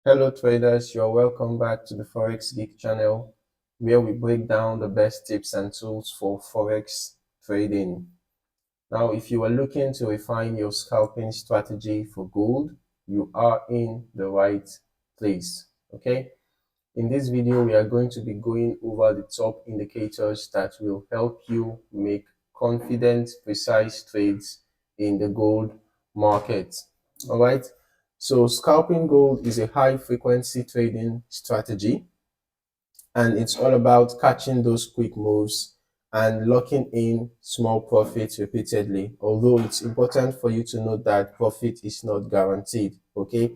Hello traders, you're welcome back to the Forex Geek channel where we break down the best tips and tools for Forex trading. Now, if you are looking to refine your scalping strategy for gold, you are in the right place, okay? In this video, we are going to be going over the top indicators that will help you make confident, precise trades in the gold market, all right? So scalping gold is a high frequency trading strategy, and it's all about catching those quick moves and locking in small profits repeatedly. Although it's important for you to note that profit is not guaranteed, okay?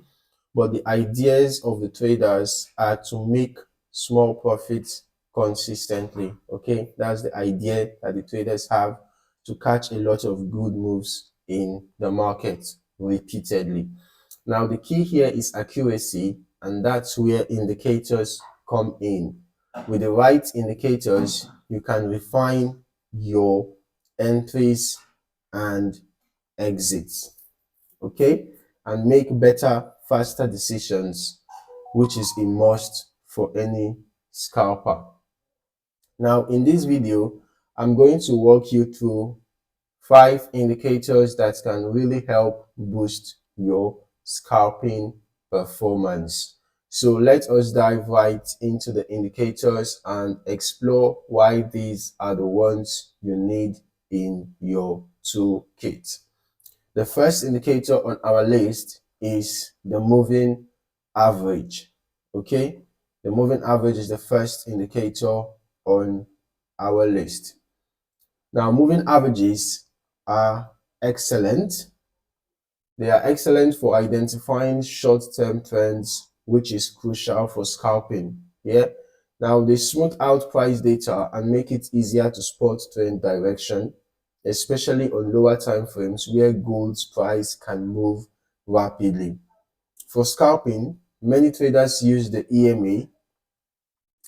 But the ideas of the traders are to make small profits consistently, okay? That's the idea that the traders have, to catch a lot of good moves in the market repeatedly. Now, the key here is accuracy, and that's where indicators come in. With the right indicators, you can refine your entries and exits, okay, and make better, faster decisions, which is a must for any scalper. Now, in this video, I'm going to walk you through 5 indicators that can really help boost your scalping performance. So let us dive right into the indicators and explore why these are the ones you need in your toolkit. The first indicator on our list is the moving average. Okay, the moving average is the first indicator on our list. Now, moving averages are excellent. They are excellent for identifying short-term trends, which is crucial for scalping. Yeah. Now, they smooth out price data and make it easier to spot trend direction, especially on lower time frames where gold's price can move rapidly. For scalping, many traders use the EMA,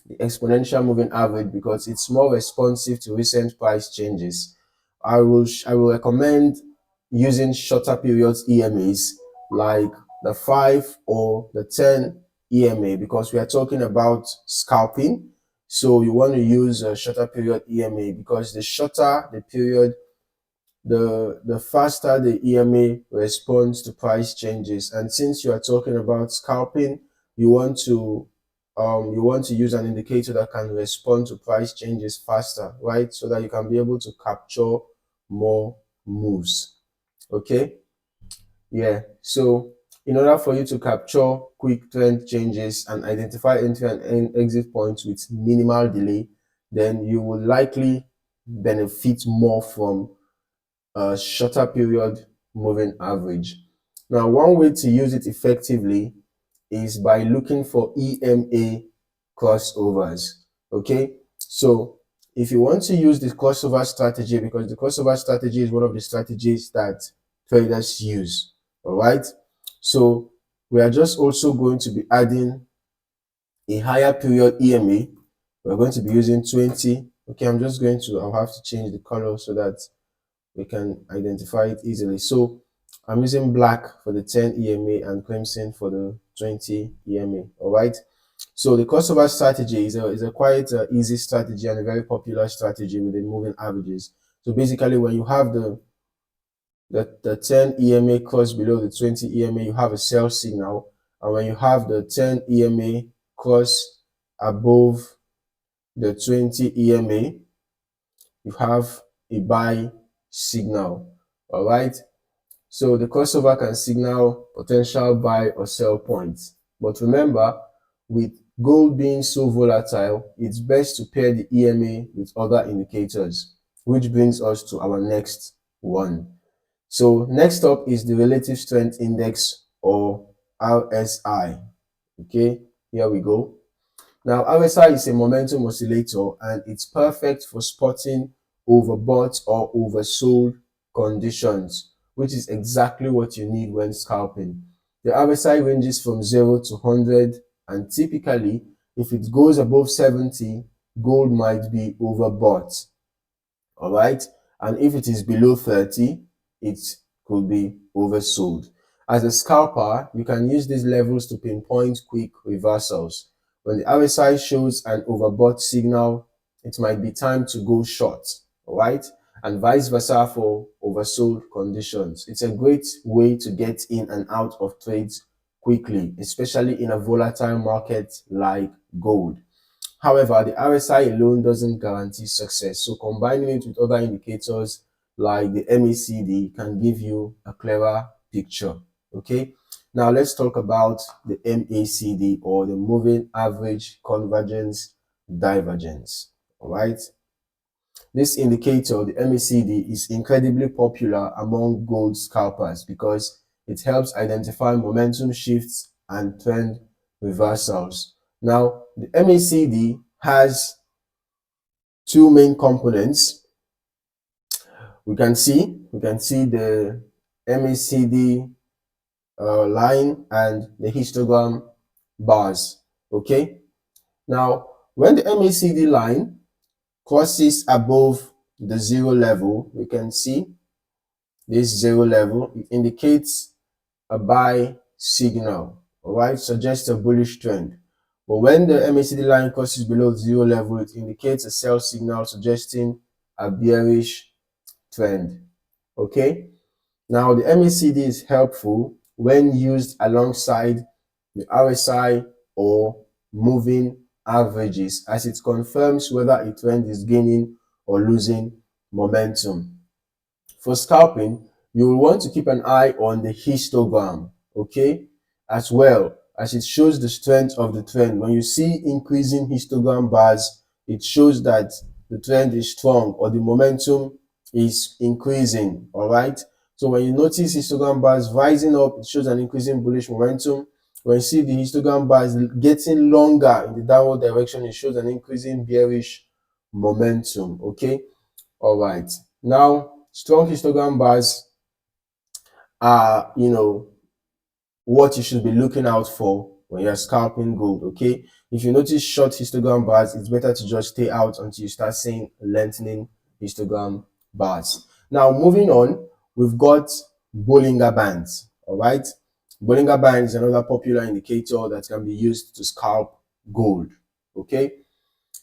the exponential moving average, because it's more responsive to recent price changes. I will recommend using shorter periods EMAs like the 5 or the 10 EMA, because we are talking about scalping. So you want to use a shorter period EMA, because the shorter the period, the faster the EMA responds to price changes. And since you are talking about scalping, you want to use an indicator that can respond to price changes faster, right? So that you can be able to capture more moves. Okay. Yeah. So in order for you to capture quick trend changes and identify entry and exit points with minimal delay, then you will likely benefit more from a shorter period moving average. Now, one way to use it effectively is by looking for EMA crossovers. Okay, so if you want to use the crossover strategy, because the crossover strategy is one of the strategies that traders use, all right? So we are just also going to be adding a higher period EMA. We're going to be using 20. Okay, I'll have to change the color so that we can identify it easily. So I'm using black for the 10 EMA and crimson for the 20 EMA. All right. So the crossover strategy is a quite easy strategy and a very popular strategy with the moving averages. So basically, when you have the 10 EMA cross below the 20 EMA, you have a sell signal. And when you have the 10 EMA cross above the 20 EMA, you have a buy signal. All right. So the crossover can signal potential buy or sell points. But remember, with gold being so volatile, it's best to pair the EMA with other indicators, which brings us to our next one. So next up is the relative strength index, or RSI. Okay, here we go. Now, RSI is a momentum oscillator, and it's perfect for spotting overbought or oversold conditions, which is exactly what you need when scalping. The RSI ranges from 0 to 100, and typically, if it goes above 70, gold might be overbought. All right, and if it is below 30, it could be oversold. As a scalper, you can use these levels to pinpoint quick reversals. When the RSI shows an overbought signal, it might be time to go short, right? And vice versa for oversold conditions. It's a great way to get in and out of trades quickly, especially in a volatile market like gold. However, the RSI alone doesn't guarantee success, so combining it with other indicators like the MACD can give you a clearer picture. Okay, now let's talk about the MACD, or the Moving Average Convergence Divergence. All right, this indicator, the MACD, is incredibly popular among gold scalpers because it helps identify momentum shifts and trend reversals. Now, the MACD has two main components. We can see the MACD line and the histogram bars. Okay, now when the MACD line crosses above the zero level, we can see this zero level. It indicates a buy signal, all right, suggests a bullish trend. But when the MACD line crosses below zero level, it indicates a sell signal suggesting a bearish trend. Okay, now the MACD is helpful when used alongside the RSI or moving averages, as it confirms whether a trend is gaining or losing momentum. For scalping, you will want to keep an eye on the histogram, okay, as well, as it shows the strength of the trend. When you see increasing histogram bars, it shows that the trend is strong or the momentum is increasing. All right, so when you notice histogram bars rising up, it shows an increasing bullish momentum. When you see the histogram bars getting longer in the downward direction, it shows an increasing bearish momentum. Okay, all right, now strong histogram bars are, what you should be looking out for when you're scalping gold. Okay, if you notice short histogram bars, it's better to just stay out until you start seeing lengthening histogram bars. Now moving on, we've got Bollinger Bands. All right, Bollinger Bands is another popular indicator that can be used to scalp gold. Okay,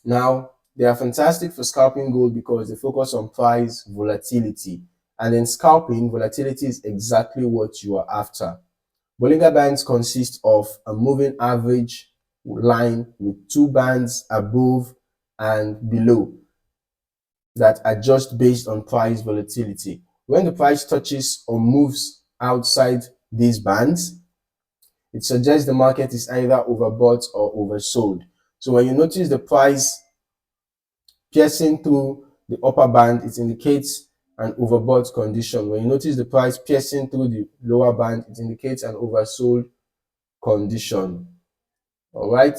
now they are fantastic for scalping gold because they focus on price volatility, and in scalping, volatility is exactly what you are after. Bollinger Bands consist of a moving average line with two bands above and below that adjust based on price volatility. When the price touches or moves outside these bands, it suggests the market is either overbought or oversold. So when you notice the price piercing through the upper band, it indicates an overbought condition. When you notice the price piercing through the lower band, it indicates an oversold condition. All right,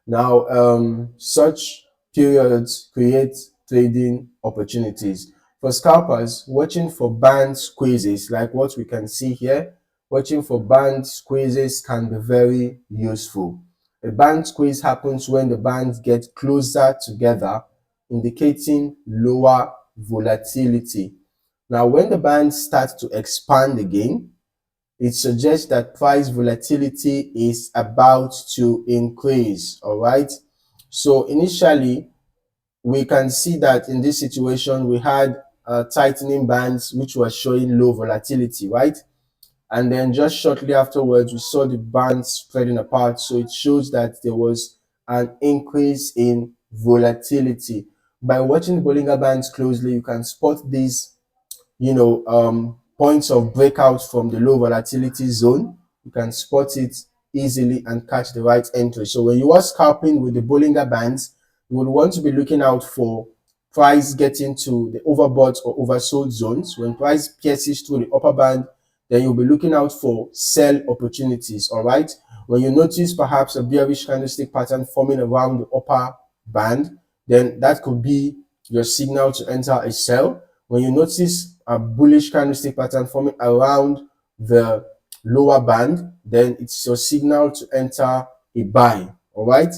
now such periods create trading opportunities for scalpers. Watching for band squeezes, like what we can see here, watching for band squeezes can be very useful. A band squeeze happens when the bands get closer together, indicating lower volatility. Now when the bands start to expand again, it suggests that price volatility is about to increase. All right, so initially we can see that in this situation we had tightening bands which were showing low volatility, right? And then just shortly afterwards we saw the bands spreading apart, so it shows that there was an increase in volatility. By watching Bollinger Bands closely, you can spot these points of breakout from the low volatility zone. You can spot it easily and catch the right entry. So when you are scalping with the Bollinger Bands, you would want to be looking out for price getting to the overbought or oversold zones. When price pierces through the upper band, then you'll be looking out for sell opportunities. All right, when you notice perhaps a bearish candlestick pattern forming around the upper band, then that could be your signal to enter a sell. When you notice a bullish candlestick pattern forming around the lower band, then it's your signal to enter a buy. All right,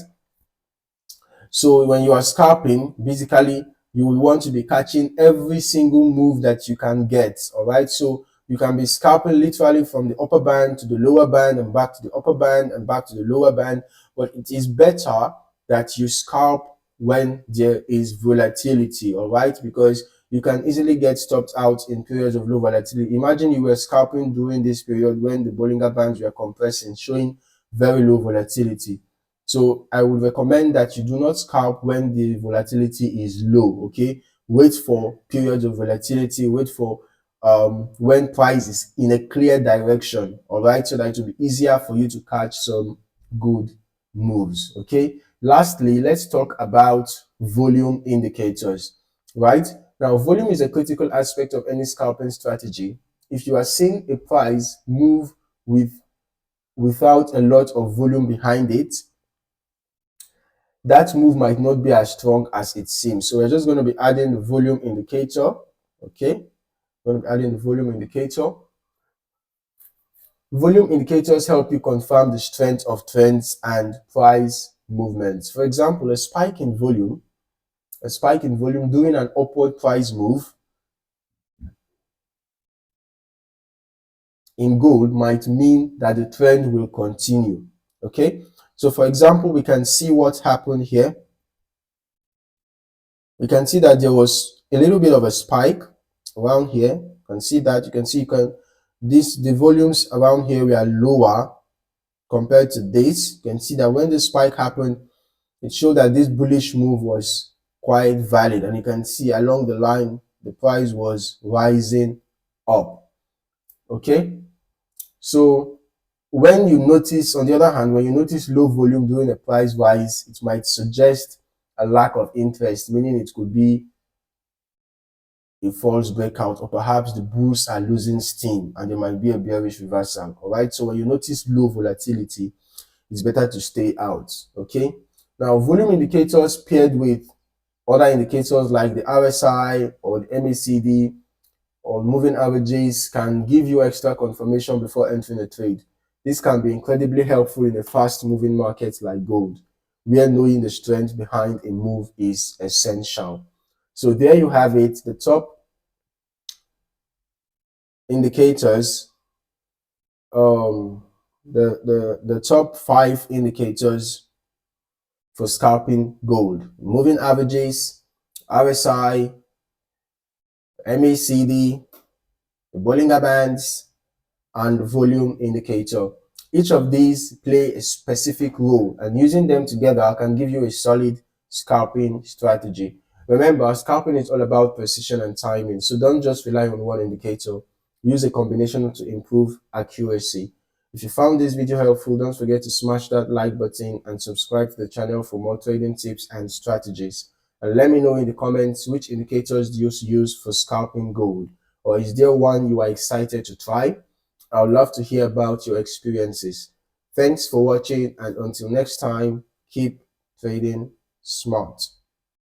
so when you are scalping, basically you will want to be catching every single move that you can get. All right, so you can be scalping literally from the upper band to the lower band and back to the upper band and back to the lower band. But it is better that you scalp when there is volatility, all right? Because you can easily get stopped out in periods of low volatility. Imagine you were scalping during this period when the Bollinger Bands were compressing, showing very low volatility. So I would recommend that you do not scalp when the volatility is low, okay? Wait for periods of volatility, wait for when price is in a clear direction, all right? So that it will be easier for you to catch some good moves, okay? Lastly, let's talk about volume indicators, right? Now, volume is a critical aspect of any scalping strategy. If you are seeing a price move without a lot of volume behind it, that move might not be as strong as it seems. So we're just going to be adding the volume indicator, okay? We're going to be adding the volume indicator. Volume indicators help you confirm the strength of trends and price movements. For example, a spike in volume during an upward price move in gold might mean that the trend will continue, okay? So for example, we can see what happened here. We can see that there was a little bit of a spike around here. You can see that. The volumes around here were lower compared to this. You can see that when the spike happened, it showed that this bullish move was quite valid, and you can see along the line the price was rising up, okay? So when you notice, on the other hand, when you notice low volume during a price rise, it might suggest a lack of interest, meaning it could be a false breakout, or perhaps the bulls are losing steam and there might be a bearish reversal. All right, so when you notice low volatility, it's better to stay out, okay? Now, volume indicators paired with other indicators like the RSI or the MACD or moving averages can give you extra confirmation before entering a trade. This can be incredibly helpful in a fast-moving market like gold, where knowing the strength behind a move is essential. So there you have it, the top indicators, the top 5 indicators for scalping gold: moving averages, RSI, MACD, the Bollinger Bands, and volume indicator. Each of these play a specific role, and using them together can give you a solid scalping strategy. Remember, scalping is all about precision and timing, so don't just rely on one indicator. Use a combination to improve accuracy. If you found this video helpful, don't forget to smash that like button and subscribe to the channel for more trading tips and strategies. And let me know in the comments which indicators do you use for scalping gold, or is there one you are excited to try? I would love to hear about your experiences. Thanks for watching, and until next time, keep trading smart.